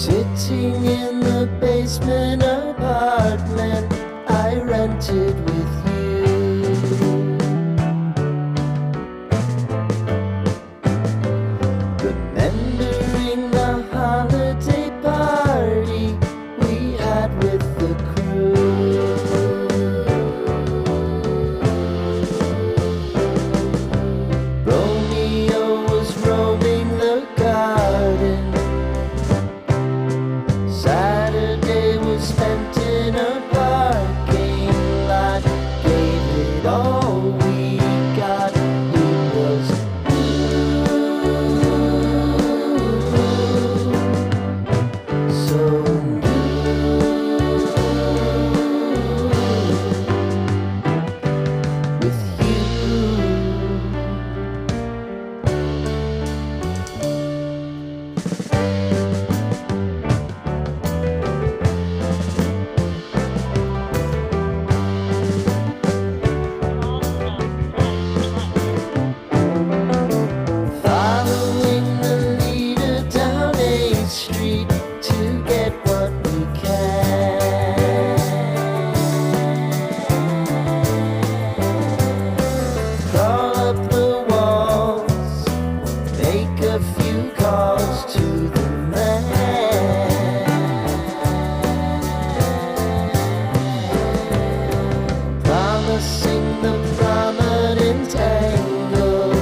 Sitting in the basement apartment I rented with you, remembering the holiday party we had with the crew. Romeo was roaming the garden, Saturday was spent in a parking lot. Gave it all we got. It was so with you. Following the leader down 8th Street to get what we can. Crawl up the walls, make a few calls to the man, promising the prominent angle.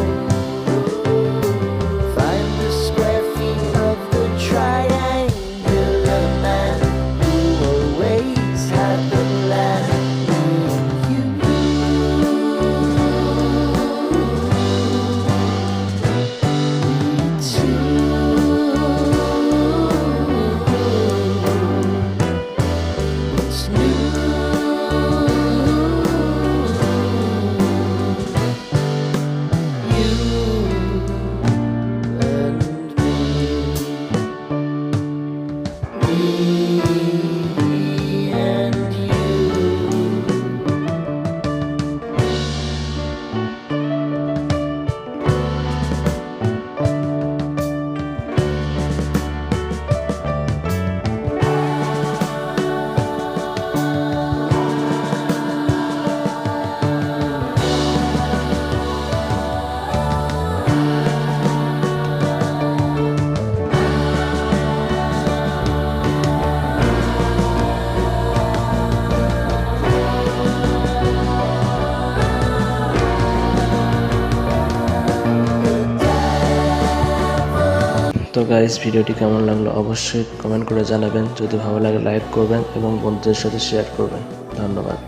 Find the square feet of the triangular man who always had the land. You what's new? You and me, and you. তো guys, ভিডিওটি কেমন লাগলো অবশ্যই comment করে জানাবেন। যদি ভালো লাগে লাইক করবেন এবং বন্ধুদের সাথে শেয়ার করবেন। ধন্যবাদ।